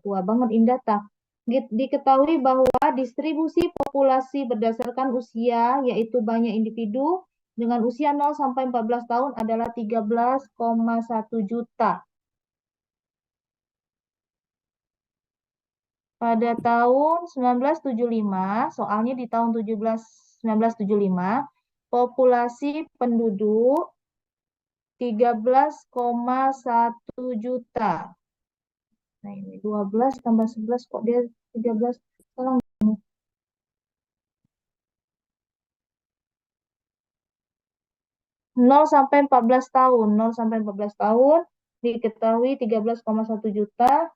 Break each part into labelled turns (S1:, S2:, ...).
S1: Wah, banget Indata. Diketahui bahwa distribusi populasi berdasarkan usia, yaitu banyak individu dengan usia 0 sampai 14 tahun adalah 13,1 juta. Pada tahun 1975, soalnya di tahun 1975, populasi penduduk 13,1 juta. Nah, ini 12 tambah 11 kok dia 13. Tolong. 0 sampai 14 tahun. 0 sampai 14 tahun diketahui 13,1 juta.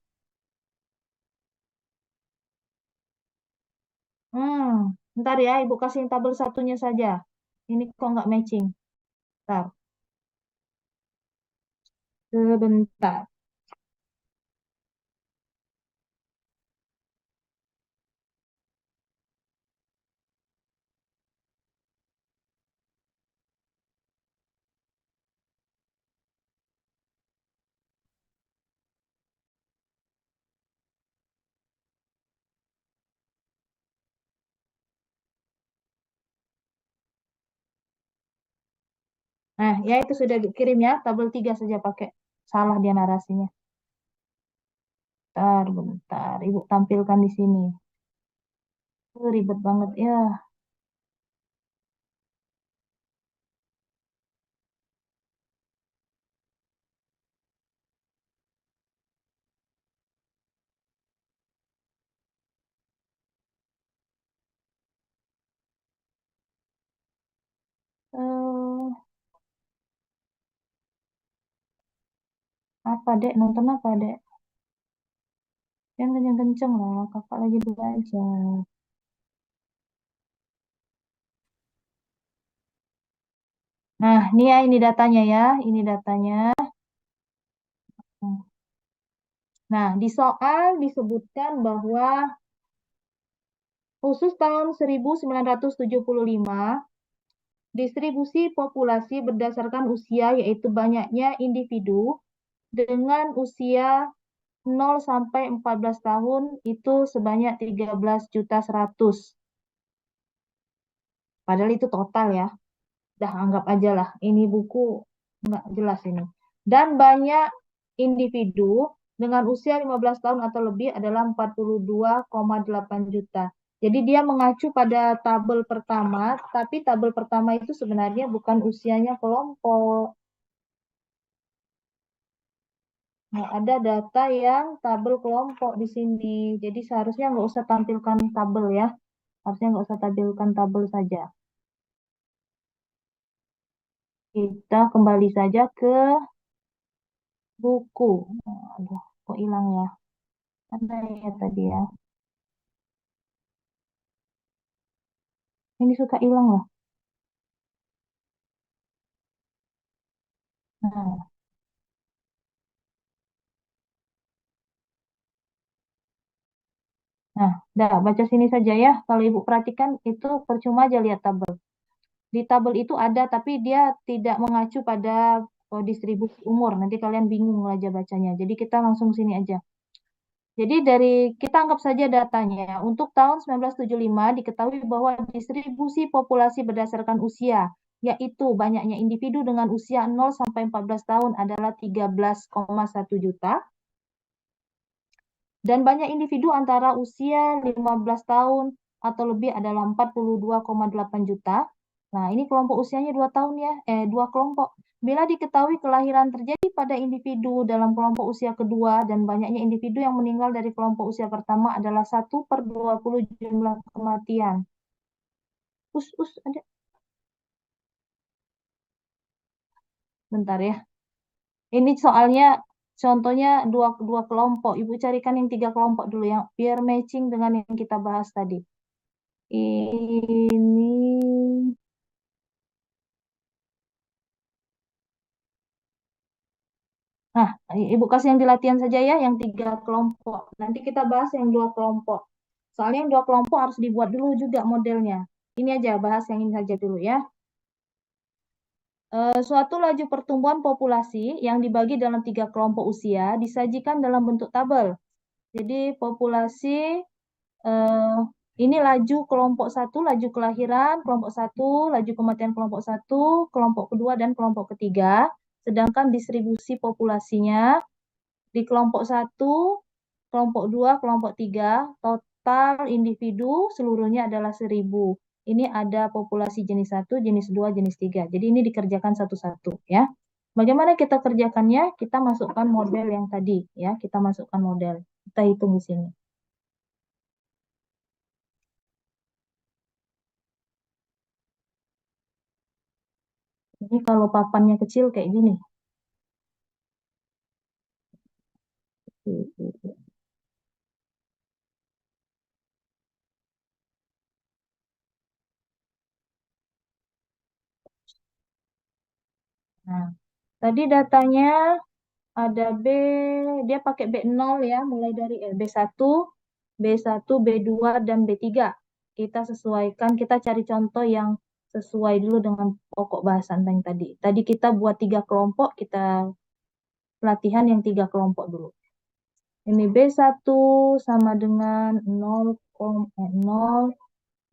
S1: Ntar ya, Ibu kasih tabel satunya saja. Ini kok nggak matching. Ntar, sebentar. Nah, ya itu sudah dikirim ya. Tabel 3 saja pakai. Salah dia narasinya. Bentar, bentar. Ibu tampilkan di sini. Ribet banget ya. Eh, apa dek? Nonton apa dek? Yang kenceng-kenceng lah. Kakak lagi belajar. Nah, ini ya, ini datanya ya. Ini datanya. Nah, di soal disebutkan bahwa khusus tahun 1975, distribusi populasi berdasarkan usia yaitu banyaknya individu dengan usia 0 sampai 14 tahun itu sebanyak 13.100.000. Padahal itu total ya. Dah anggap aja lah. Ini buku nggak jelas ini. Dan banyak individu dengan usia 15 tahun atau lebih adalah 42,8 juta. Jadi dia mengacu pada tabel pertama, tapi tabel pertama itu sebenarnya bukan usianya kelompok. Nggak ada data yang tabel kelompok di sini. Jadi seharusnya nggak usah tampilkan tabel ya. Harusnya nggak usah tampilkan tabel saja. Kita kembali saja ke buku. Aduh, kok hilang ya? Ada ya tadi ya. Ini suka hilang loh. Nah, nah, dah baca sini saja ya. Kalau Ibu perhatikan itu percuma aja lihat tabel. Di tabel itu ada, tapi dia tidak mengacu pada distribusi umur. Nanti kalian bingung aja bacanya. Jadi kita langsung sini aja. Jadi dari kita anggap saja datanya. Untuk tahun 1975 diketahui bahwa distribusi populasi berdasarkan usia, yaitu banyaknya individu dengan usia 0 sampai 14 tahun adalah 13,1 juta. Dan banyak individu antara usia 15 tahun atau lebih adalah 42,8 juta. Nah, ini kelompok usianya 2 tahun ya, 2 kelompok. Bila diketahui kelahiran terjadi pada individu dalam kelompok usia kedua dan banyaknya individu yang meninggal dari kelompok usia pertama adalah 1/20 jumlah kematian. Ada. Bentar ya. Ini soalnya contohnya dua kelompok. Ibu carikan yang 3 kelompok dulu yang biar matching dengan yang kita bahas tadi. Ini, nah, Ibu kasih yang di latihan saja ya, yang 3 kelompok. Nanti kita bahas yang 2 kelompok. Soalnya yang 2 kelompok harus dibuat dulu juga modelnya. Ini aja, bahas yang ini saja dulu ya. Suatu laju pertumbuhan populasi yang dibagi dalam 3 kelompok usia disajikan dalam bentuk tabel. Jadi populasi eh, ini laju kelompok satu, laju kelahiran kelompok satu, laju kematian kelompok satu, kelompok kedua dan kelompok ketiga. Sedangkan distribusi populasinya di kelompok satu, kelompok dua, kelompok tiga, total individu seluruhnya adalah 1.000. Ini ada populasi jenis satu, jenis dua, jenis tiga. Jadi ini dikerjakan satu-satu ya. Bagaimana kita kerjakannya? Kita masukkan model yang tadi ya. Kita masukkan model. Kita hitung di sini. Ini kalau papannya kecil kayak gini. Nah, tadi datanya ada B, dia pakai B0 ya, mulai dari B1, B1, B2, dan B3. Kita sesuaikan, kita cari contoh yang sesuai dulu dengan pokok bahasan yang tadi. Tadi kita buat 3 kelompok, kita pelatihan yang 3 kelompok dulu. Ini B1 sama dengan 0,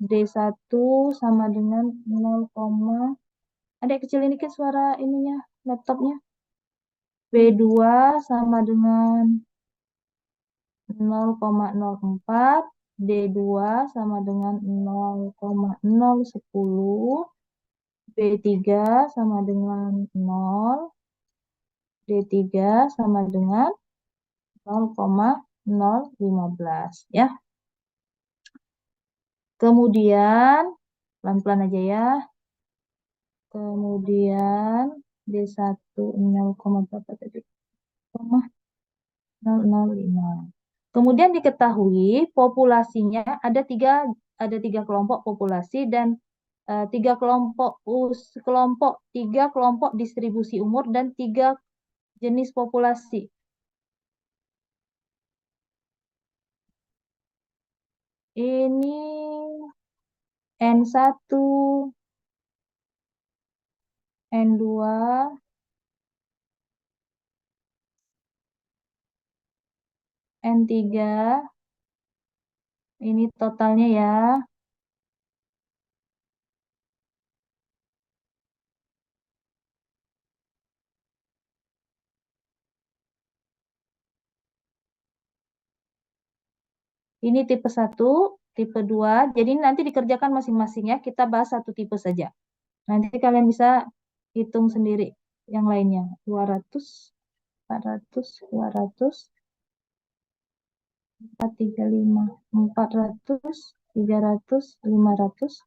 S1: D1 sama dengan 0, ada kecil ini kan suara ininya, laptopnya. B2 sama dengan 0,04, D2 sama dengan 0,010, B3 sama dengan 0, D3 sama dengan 0,015 ya. Kemudian pelan-pelan aja ya. Kemudian D1 0, berapa tadi? 0,005. Kemudian diketahui populasinya ada tiga kelompok populasi dan tiga kelompok distribusi umur dan 3 jenis populasi. Ini N1, N2, N3. Ini totalnya ya. Ini tipe 1, tipe 2. Jadi nanti dikerjakan masing-masing ya. Kita bahas satu tipe saja. Nanti kalian bisa hitung sendiri yang lainnya. 200, 400, 200, 435, 400, 300, 500.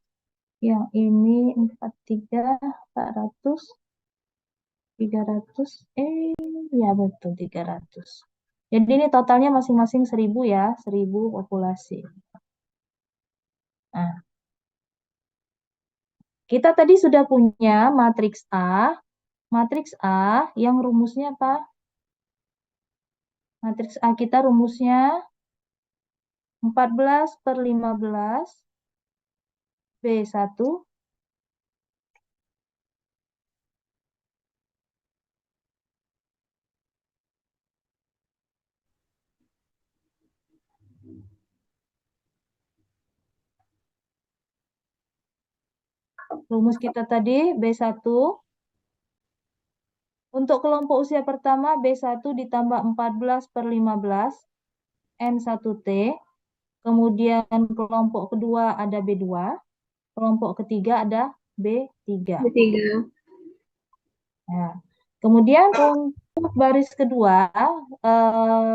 S1: Yang ini 43, 400, 300. Ya betul 300. Jadi ini totalnya masing-masing 1.000 ya. 1.000 populasi. Nah, kita tadi sudah punya matriks A. Matriks A yang rumusnya apa? Matriks A kita rumusnya 14/15 B1. Rumus kita tadi B1. Untuk kelompok usia pertama B1 ditambah 14/15 N1T. Kemudian kelompok kedua ada B2. Kelompok ketiga ada B3.
S2: Ketiga.
S1: Nah, kemudian untuk baris kedua,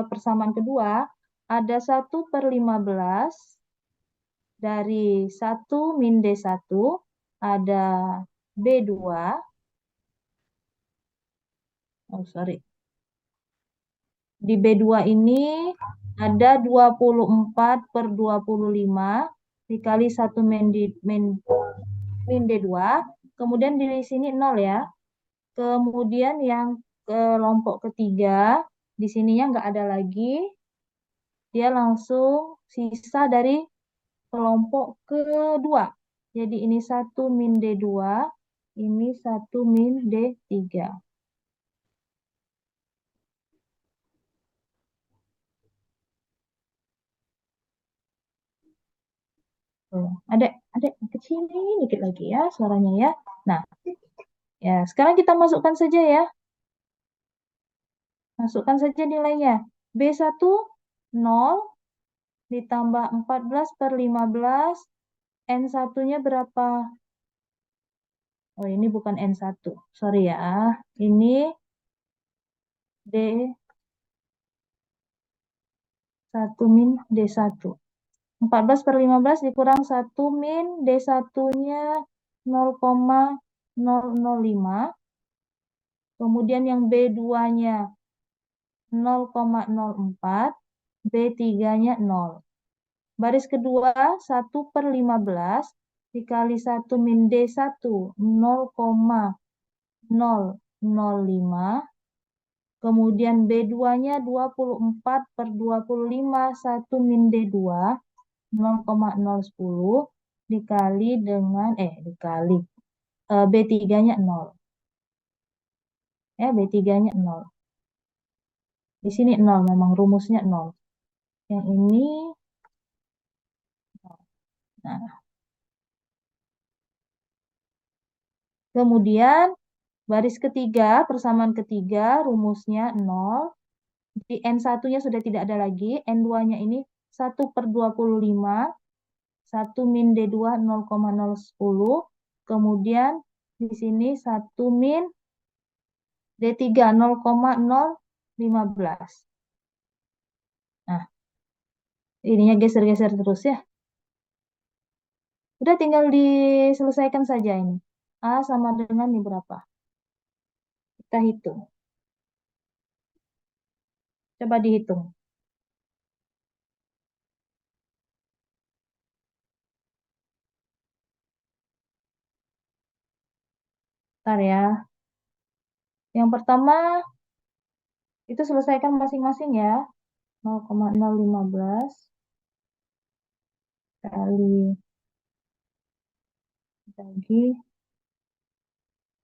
S1: persamaan kedua, ada 1/15 dari 1 min D1, ada B2. Oh, sorry. Di B2 ini ada 24/25 dikali 1 min D2. Kemudian di sini 0 ya. Kemudian yang kelompok ketiga, di sininya nggak ada lagi. Dia langsung sisa dari kelompok kedua. Jadi ini 1 min D2, ini 1 min D3. Tuh, adek kecil dikit lagi ya suaranya ya. Nah, ya sekarang kita masukkan saja ya. Masukkan saja nilainya. B1 0 ditambah 14/15. N1-nya berapa? Oh, ini bukan N1. Sorry ya. Ini D1 min D1. 14/15 dikurang 1 min D1-nya 0,005. Kemudian yang B2-nya 0,04. B3-nya 0. Baris kedua 1/15 dikali 1 min D1 0,005. Kemudian B2-nya 24/25 1 min D2 0,010 dikali dengan B3-nya 0. Ya, B3-nya 0. Di sini 0 memang rumusnya 0. Yang ini 0. Nah, kemudian baris ketiga, persamaan ketiga, rumusnya 0. Di N1-nya sudah tidak ada lagi. N2-nya ini 1/25. 1 min D2 0,010. Kemudian di sini 1 min D3 0,015. Nah, ininya geser-geser terus ya. Udah tinggal diselesaikan saja ini. A sama dengan ini berapa? Kita hitung. Coba dihitung. Bentar ya. Yang pertama, itu selesaikan masing-masing ya. 0,015 kali bagi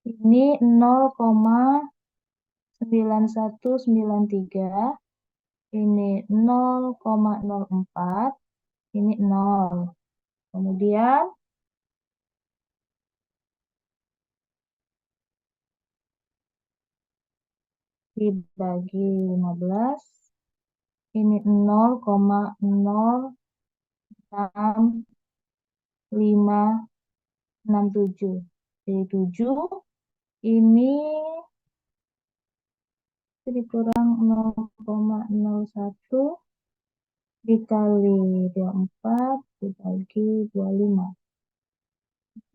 S1: ini 0,9193. Ini 0,04. Ini 0. Kemudian dibagi 15. Ini 0,0567. Jadi 7. Ini dikurang 0,01 dikali 24 dibagi 25.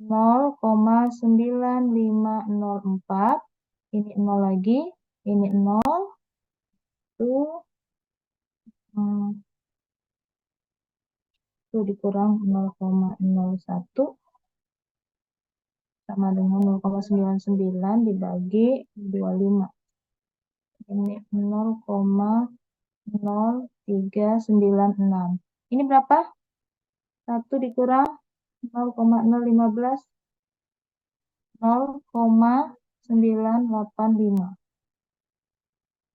S1: 0,9504. Ini 0 lagi. Ini 0. Itu, itu dikurang 0,01 sama dengan 0,99 dibagi 25. Ini 0,0396. Ini berapa? 1 dikurang 0,015. 0,985.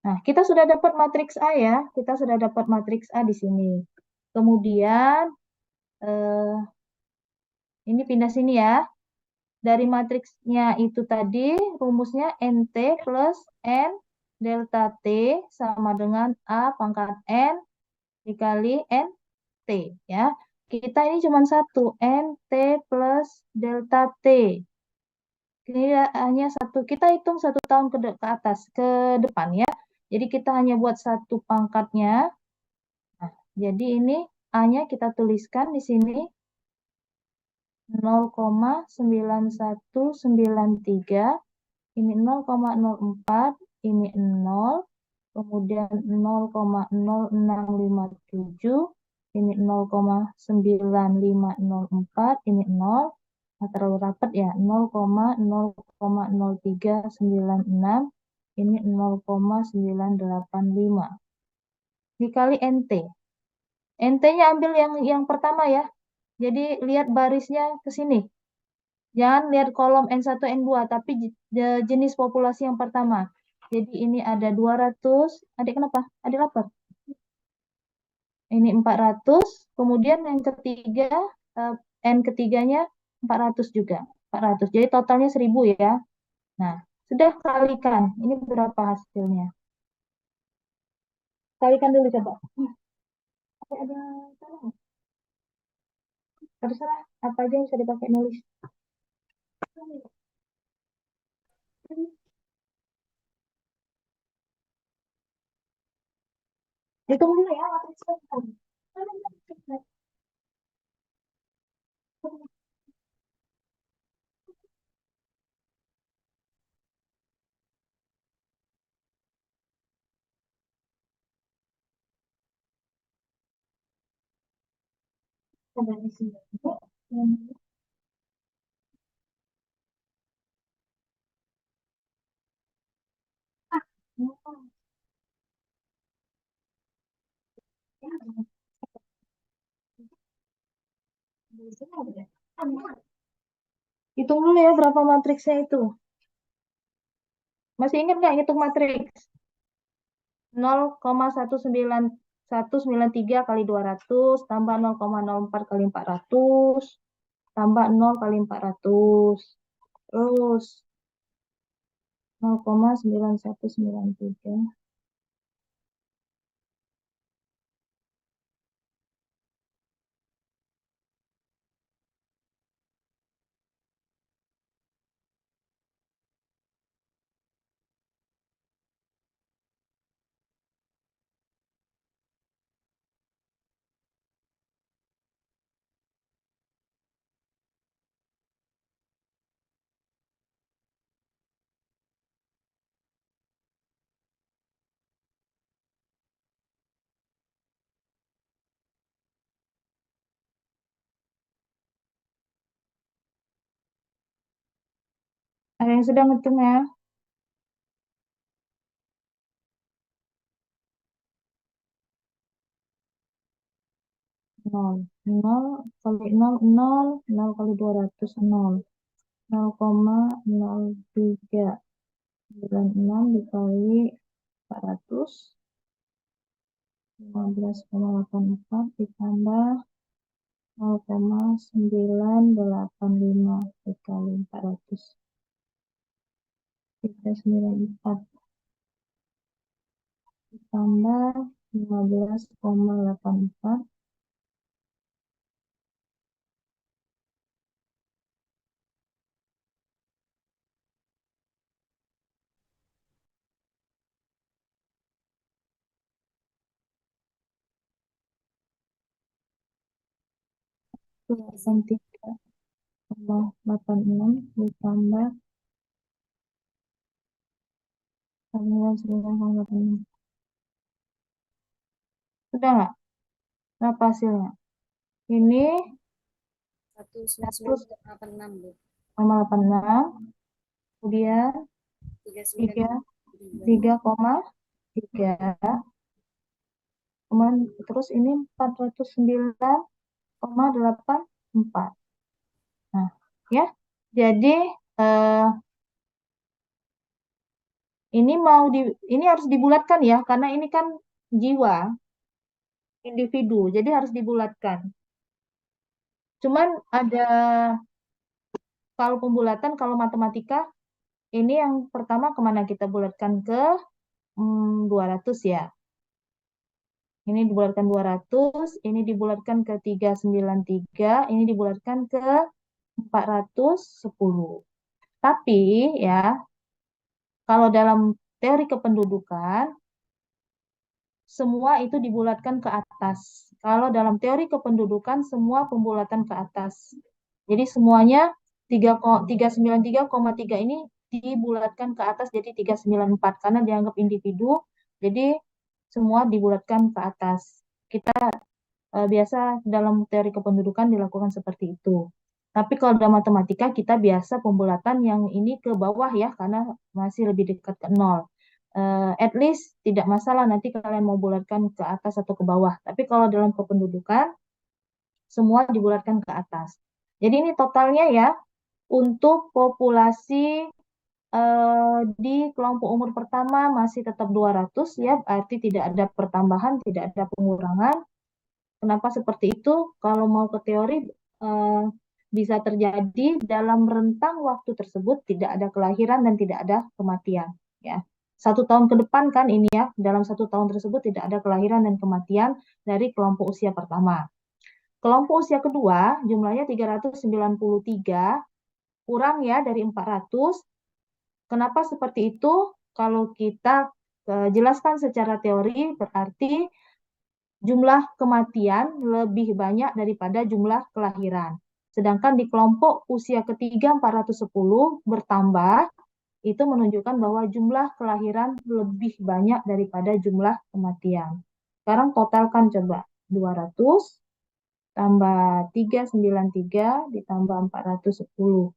S1: Nah, kita sudah dapat matriks A ya. Kita sudah dapat matriks A di sini. Kemudian, ini pindah sini ya. Dari matriksnya itu tadi, rumusnya NT plus N delta T sama dengan A pangkat N dikali NT ya. Kita ini cuma satu, NT plus delta T. Ini hanya satu, kita hitung 1 tahun ke atas, ke depan ya. Jadi kita hanya buat satu pangkatnya. Nah, jadi ini A-nya kita tuliskan di sini 0,9193. Ini 0,04, ini 0, kemudian 0,0657, ini 0,9504, ini 0. Nah, terlalu rapat ya, 0,0,0396, ini 0,985 dikali NT. NT-nya ambil yang pertama ya. Jadi lihat barisnya ke sini. Jangan lihat kolom N1, N2, tapi jenis populasi yang pertama. Jadi ini ada 200. Adik kenapa? Adik lapar? Ini 400. Kemudian yang ketiga eh, N ketiganya 400 juga. 400. Jadi totalnya 1000 ya. Nah, sudah kalikan. Ini berapa hasilnya? Kalikan dulu coba. Ada salah. Terserah apa aja yang bisa dipakai nulis. Hitung dulu ya, matriksnya. Coba isi dulu. Hitung dulu ya berapa matriksnya itu. Masih ingat nggak hitung matriks? 0,19193 kali 200 tambah 0,04 kali 400 tambah 0 kali 400 terus 0,9193 ada yang sudah ngitung ya? Nol, nol kali nol, nol, nol kali 200 nol, 0,0396 dikali 400, 15,84 ditambah 0,985 dikali 400, 394 ditambah 15,84 83,86 ditambah 9,86. Sudah nggak? Berapa hasilnya? Ini
S2: 199,86 Bu.
S1: 1,86, kemudian 3, 3,3, kemudian terus ini 409,84. Nah, ya. Jadi eh, ini harus dibulatkan ya, karena ini kan jiwa, individu, jadi harus dibulatkan. Cuman ada kalau pembulatan, kalau matematika, ini yang pertama kemana kita bulatkan ke 200 ya. Ini dibulatkan 200, ini dibulatkan ke 393, ini dibulatkan ke 410. Tapi ya, kalau dalam teori kependudukan, semua itu dibulatkan ke atas. Kalau dalam teori kependudukan, semua pembulatan ke atas. Jadi semuanya 393,3 ini dibulatkan ke atas jadi 394 karena dianggap individu. Jadi semua dibulatkan ke atas. Kita biasa dalam teori kependudukan dilakukan seperti itu. Tapi kalau dalam matematika kita biasa pembulatan yang ini ke bawah ya karena masih lebih dekat ke nol. At least tidak masalah nanti kalian mau bulatkan ke atas atau ke bawah. Tapi kalau dalam kependudukan semua dibulatkan ke atas. Jadi ini totalnya ya untuk populasi di kelompok umur pertama masih tetap 200 ya, arti tidak ada pertambahan, tidak ada pengurangan. Kenapa seperti itu? Kalau mau ke teori, eh, bisa terjadi dalam rentang waktu tersebut tidak ada kelahiran dan tidak ada kematian. Ya, 1 tahun ke depan kan ini ya, dalam 1 tahun tersebut tidak ada kelahiran dan kematian dari kelompok usia pertama. Kelompok usia kedua jumlahnya 393, kurang ya dari 400. Kenapa seperti itu? Kalau kita jelaskan secara teori, berarti jumlah kematian lebih banyak daripada jumlah kelahiran. Sedangkan di kelompok usia ketiga 410 bertambah, itu menunjukkan bahwa jumlah kelahiran lebih banyak daripada jumlah kematian. Sekarang totalkan coba. 200 tambah 393 ditambah 410.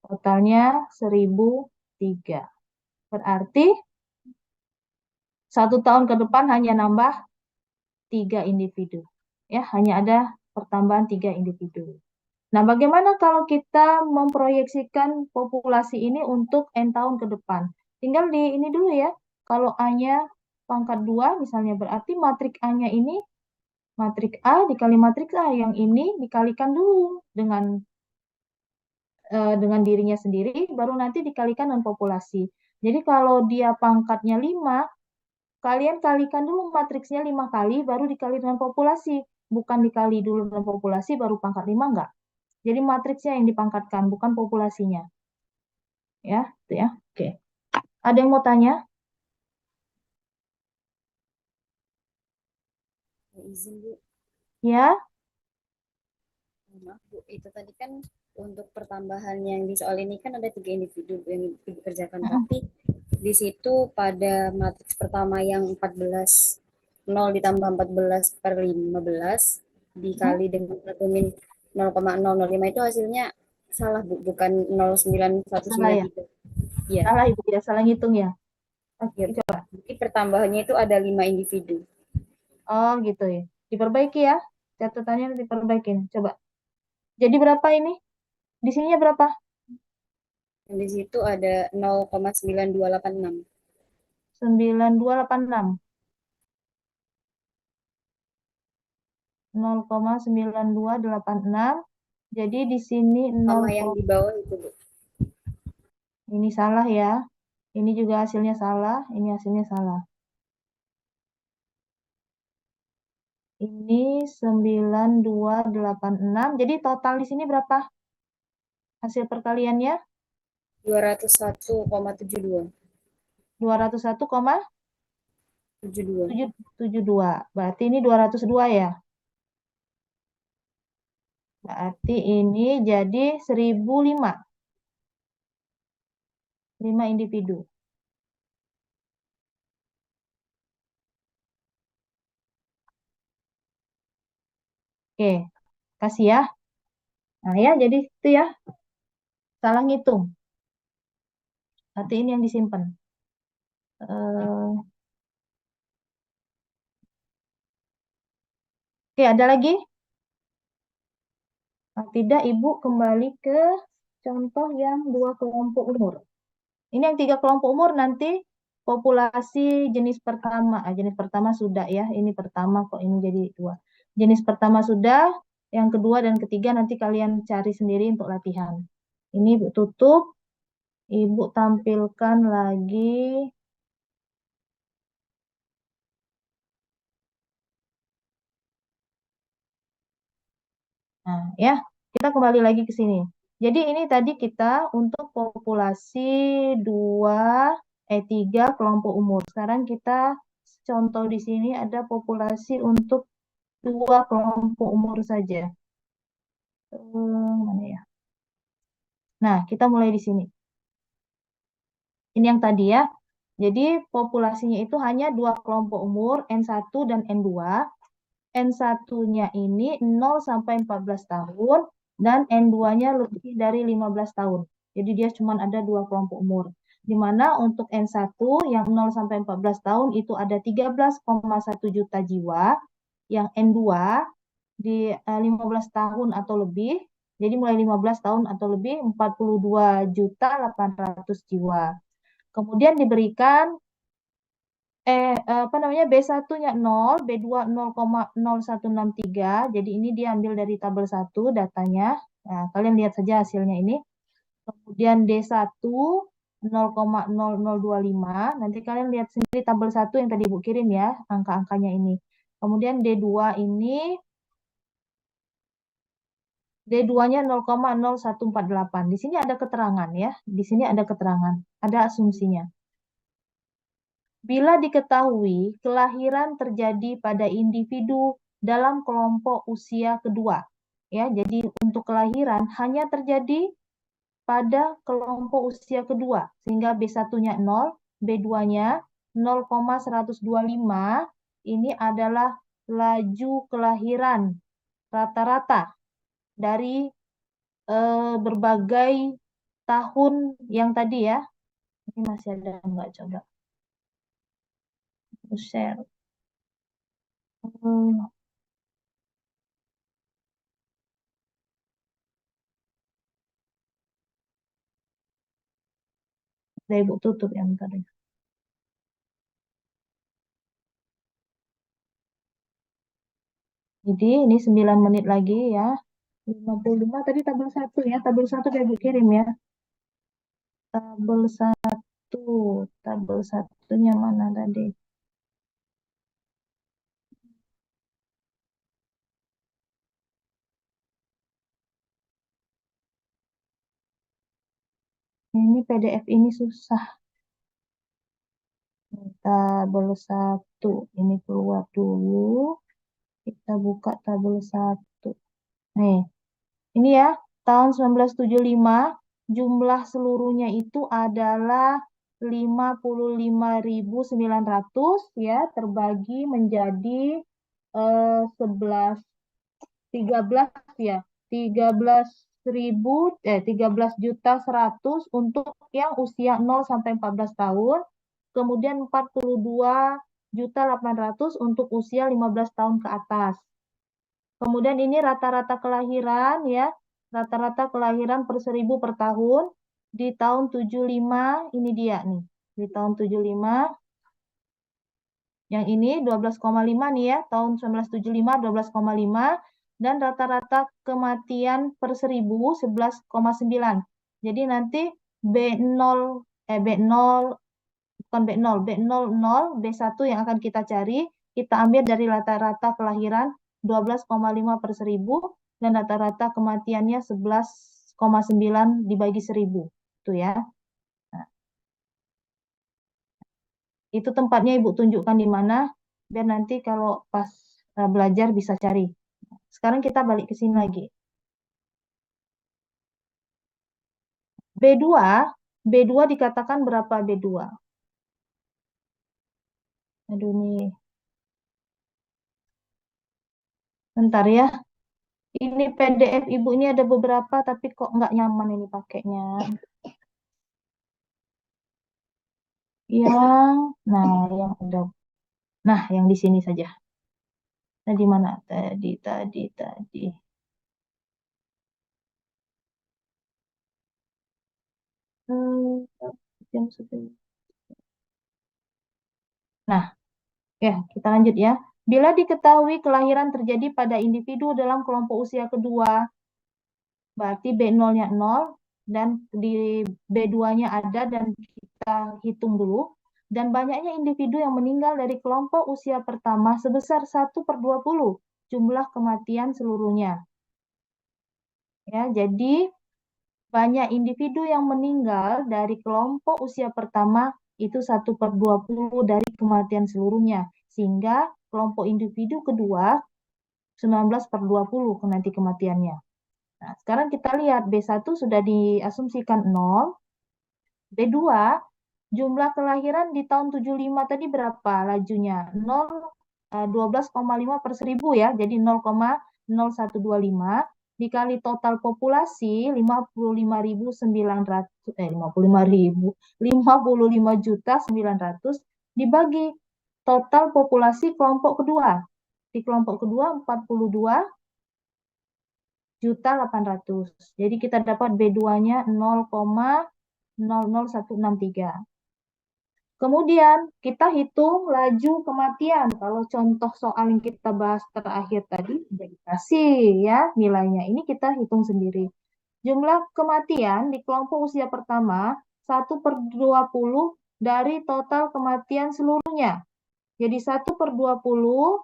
S1: Totalnya 1003. Berarti 1 tahun ke depan hanya nambah 3 individu. Ya, hanya ada pertambahan 3 individu. Nah, bagaimana kalau kita memproyeksikan populasi ini untuk N tahun ke depan? Tinggal di ini dulu ya. Kalau A-nya pangkat 2, misalnya berarti matrik A-nya ini, matrik A dikali matrik A. Yang ini dikalikan dulu dengan dirinya sendiri, baru nanti dikalikan dengan populasi. Jadi kalau dia pangkatnya 5, kalian kalikan dulu matriksnya 5 kali, baru dikali dengan populasi. Bukan dikali dulu dengan populasi, baru pangkat 5, enggak. Jadi matriksnya yang dipangkatkan, bukan populasinya. Ya, itu ya. Oke. Ada yang mau tanya?
S2: Izin Bu.
S1: Ya?
S2: Maaf Bu, itu tadi kan untuk pertambahan yang di soal ini kan ada 3 individu yang dikerjakan, tapi di situ pada matriks pertama yang 14, 0 ditambah 14 per 15 dikali dengan min 0,005 itu hasilnya salah Bu, bukan
S1: Salah ya?
S2: 09193. Iya,
S1: Salah Ibu ya, salah ngitung ya.
S2: iya
S1: Oke,
S2: Bu.
S1: coba.
S2: Jadi pertambahannya itu ada 5 individu.
S1: Oh, gitu ya. Diperbaiki ya. Catatannya diperbaikin. Coba. Jadi berapa ini? Di sininya berapa?
S2: Dan di situ ada 0,9286.
S1: 9286. 0,9286. Jadi di sini
S2: Sama
S1: 0,
S2: yang di bawah itu Bu.
S1: ini salah ya. Ini juga hasilnya salah, ini hasilnya salah. Ini 9286. Jadi total di sini berapa? Hasil perkaliannya
S2: 201,72. 72.
S1: 201,772. Berarti ini 202 ya. Berarti ini jadi 1005. 5 individu. Oke, kasih ya. Nah ya, jadi itu ya. Salah ngitung. Berarti ini yang disimpan. Oke, ada lagi? Nah, tidak, Ibu kembali ke contoh yang 2 kelompok umur. Ini yang 3 kelompok umur nanti populasi jenis pertama. Jenis pertama sudah ya. Ini pertama kok ini jadi 2. Jenis pertama sudah, yang kedua dan ketiga nanti kalian cari sendiri untuk latihan. Ini Ibu tutup. Ibu tampilkan lagi. Nah, ya, kita kembali lagi ke sini. Jadi ini tadi kita untuk populasi 2, 3 kelompok umur. Sekarang kita contoh di sini ada populasi untuk 2 kelompok umur saja. Mana ya? Nah, kita mulai di sini. Ini yang tadi ya. Jadi populasinya itu hanya 2 kelompok umur, N1 dan N2. N1-nya ini 0 sampai 14 tahun dan N2-nya lebih dari 15 tahun. Jadi dia cuma ada 2 kelompok umur. Di mana untuk N1 yang 0 sampai 14 tahun itu ada 13,1 juta jiwa. Yang N2 di 15 tahun atau lebih, jadi mulai 15 tahun atau lebih 42.800 jiwa. Kemudian diberikan apa namanya, B1-nya 0, B2 0,0163. Jadi ini diambil dari tabel 1 datanya. Nah, kalian lihat saja hasilnya ini. Kemudian D1 0,0025. Nanti kalian lihat sendiri tabel 1 yang tadi Ibu kirim ya, angka-angkanya ini. Kemudian D2 ini D2-nya 0,0148. Di sini ada keterangan ya. Di sini ada keterangan, ada asumsinya. Bila diketahui kelahiran terjadi pada individu dalam kelompok usia kedua. Ya, jadi untuk kelahiran hanya terjadi pada kelompok usia kedua, sehingga B1-nya 0, B2-nya 0,125. Ini adalah laju kelahiran rata-rata dari berbagai tahun yang tadi ya. Ini masih ada nggak, coba share. Udah Ibu tutup ya bentar ya. Jadi ini 9 menit lagi ya. 55 tadi tabel 1 ya. Tabel 1 udah Ibu kirim ya. Tabel 1. Tabel 1-nya mana tadi? Ini PDF ini susah. Tabel 1 ini keluar dulu. Kita buka tabel 1. Nih, ini ya, tahun 1975 jumlah seluruhnya itu adalah 55.900 ya, terbagi menjadi 11 13 ya. 13.100 untuk yang usia 0 sampai 14 tahun. Kemudian 42.800 untuk usia 15 tahun ke atas. Kemudian ini rata-rata kelahiran ya. Rata-rata kelahiran per 1.000 per tahun. Di tahun 75 ini dia nih. Di tahun 75 yang ini 12,5 nih ya. Tahun 1975 12,5 dan rata-rata kematian per 1.000 11,9. Jadi nanti B0 B0 bukan B0, B00, B1 yang akan kita cari, kita ambil dari rata-rata kelahiran 12,5 per 1.000 dan rata-rata kematiannya 11,9 dibagi 1.000. Itu ya. Nah, itu tempatnya Ibu tunjukkan di mana, biar nanti kalau pas belajar bisa cari. Sekarang kita balik ke sini lagi. B2, B2 dikatakan berapa B2? Aduh nih. Bentar ya. Ini PDF Ibu ini ada beberapa, tapi kok nggak nyaman ini pakainya. Yang, yang udah. Nah, yang di sini saja. Tadi mana? Tadi. Hmm, jam 11. Nah, ya kita lanjut ya. Bila diketahui kelahiran terjadi pada individu dalam kelompok usia kedua, berarti B0-nya 0, dan di B2-nya ada, dan kita hitung dulu. Dan banyaknya individu yang meninggal dari kelompok usia pertama sebesar 1/20 jumlah kematian seluruhnya. Ya, jadi banyak individu yang meninggal dari kelompok usia pertama itu 1/20 dari kematian seluruhnya. Sehingga kelompok individu kedua 19/20 nanti kematiannya. Nah, sekarang kita lihat B1 sudah diasumsikan 0. B2, jumlah kelahiran di tahun 75 tadi berapa lajunya? 12,5 per 1.000 ya, jadi 0,0125 dikali total populasi 55.900 dibagi total populasi kelompok kedua. Di kelompok kedua 42.800. Jadi kita dapat B2-nya 0,00163. Kemudian kita hitung laju kematian. Kalau contoh soal yang kita bahas terakhir tadi sudah dikasih ya nilainya. Ini kita hitung sendiri. Jumlah kematian di kelompok usia pertama 1/20 dari total kematian seluruhnya. Jadi 1/20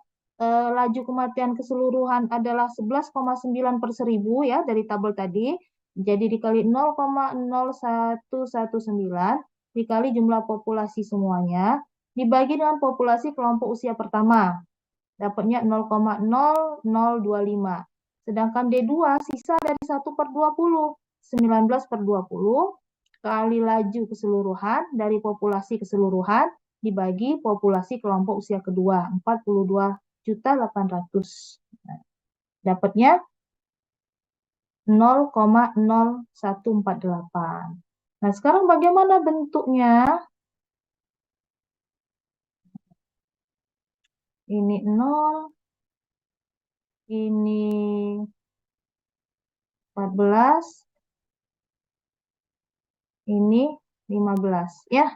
S1: laju kematian keseluruhan adalah 11,9/1000 ya dari tabel tadi. Jadi dikali 0,0119 dikali jumlah populasi semuanya dibagi dengan populasi kelompok usia pertama. Dapatnya 0,0025. Sedangkan D2 sisa dari 1/20, 19/20 kali laju keseluruhan dari populasi keseluruhan dibagi populasi kelompok usia kedua, 42.800. Nah, dapatnya 0,0148. Nah, sekarang bagaimana bentuknya? Ini 0, ini 14, ini 15 ya.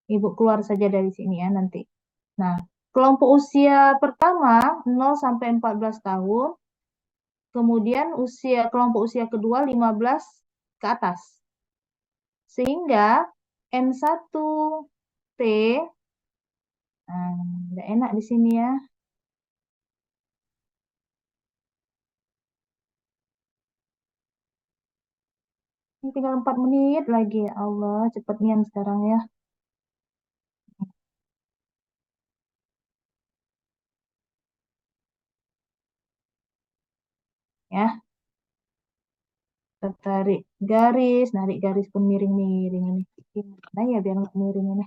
S1: Ibu keluar saja dari sini ya nanti. Nah, kelompok usia pertama 0 sampai 14 tahun, kemudian kelompok usia kedua 15 ke atas. Sehingga N1T udah enak di sini ya. Ini tinggal 4 menit lagi. Ya Allah, cepet nian sekarang ya. Ya, tertarik garis, narik garis pun miring-miring ini. Gimana ya biar nggak miring ini?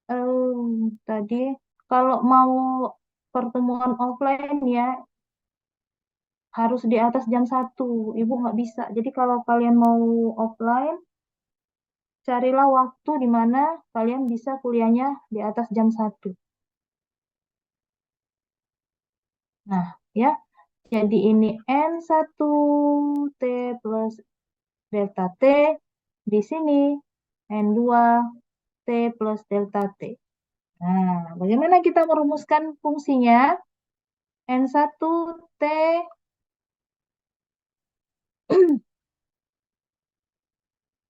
S1: Oh, tadi kalau mau pertemuan offline ya harus di atas jam 1. Ibu nggak bisa. Jadi kalau kalian mau offline, carilah waktu di mana kalian bisa kuliahnya di atas jam 1. Nah, ya. Jadi ini N1T plus delta T. Di sini N2T plus delta T. Nah, bagaimana kita merumuskan fungsinya? N1T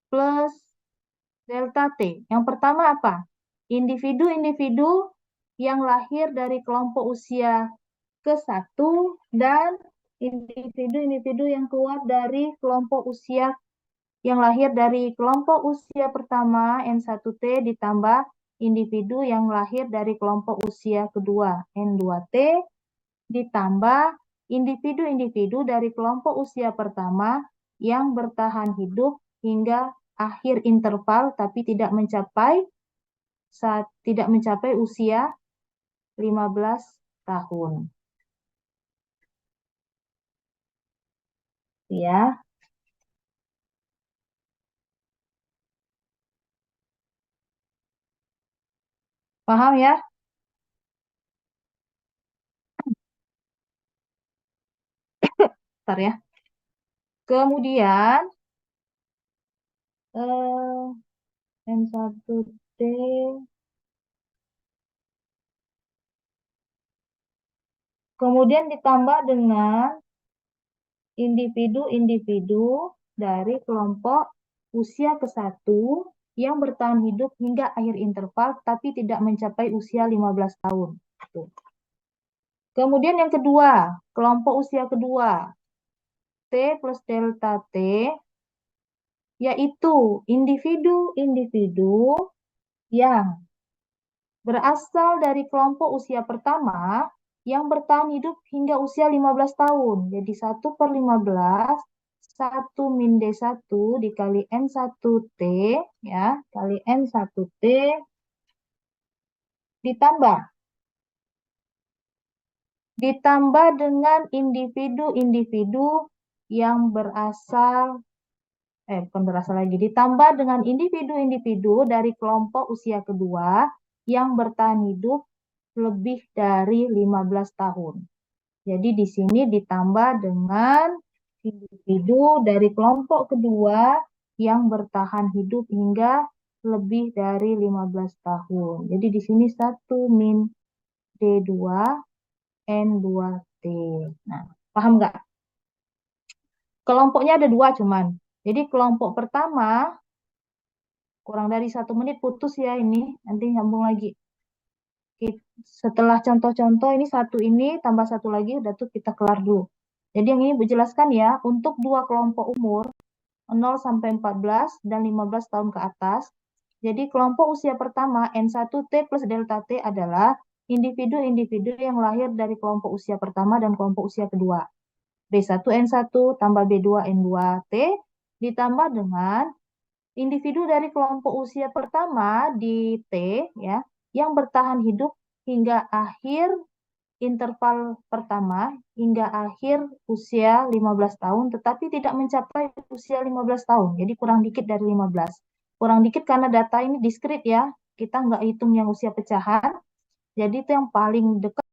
S1: plus delta T. Yang pertama apa? Individu-individu yang lahir dari kelompok usia ke-1 dan individu-individu yang keluar dari kelompok usia yang lahir dari kelompok usia pertama N1T ditambah individu yang lahir dari kelompok usia kedua N2T ditambah individu-individu dari kelompok usia pertama yang bertahan hidup hingga akhir interval tapi tidak mencapai usia 15 tahun. Ya, paham ya? Bentar ya. Kemudian N1T kemudian ditambah dengan individu-individu dari kelompok usia ke-1 yang bertahan hidup hingga akhir interval tapi tidak mencapai usia 15 tahun. Tuh. Kemudian yang kedua, kelompok usia kedua, T plus delta T, yaitu individu-individu yang berasal dari kelompok usia pertama yang bertahan hidup hingga usia 15 tahun. Jadi 1/15, 1 min D1 dikali N1T, ya, kali N1T, ditambah dengan individu-individu yang bukan berasal lagi, ditambah dengan individu-individu dari kelompok usia kedua yang bertahan hidup lebih dari 15 tahun. Jadi di sini ditambah dengan individu dari kelompok kedua yang bertahan hidup hingga lebih dari 15 tahun. Jadi di sini 1 min D2 N2T. Nah, paham nggak? Kelompoknya ada dua cuman. Jadi kelompok pertama, kurang dari 1 menit putus ya ini. Nanti nyambung lagi. Setelah contoh-contoh ini satu ini tambah satu lagi udah tuh kita kelar dulu. Jadi yang ini dijelaskan ya, untuk dua kelompok umur 0 sampai 14 dan 15 tahun ke atas. Jadi kelompok usia pertama N1T plus delta T adalah individu-individu yang lahir dari kelompok usia pertama dan kelompok usia kedua. B1N1 tambah B2N2T ditambah dengan individu dari kelompok usia pertama di T ya yang bertahan hidup hingga akhir interval pertama hingga akhir usia 15 tahun tetapi tidak mencapai usia 15 tahun. Jadi kurang dikit dari 15. Kurang dikit karena data ini diskrit ya. Kita nggak hitung yang usia pecahan. Jadi itu yang paling dekat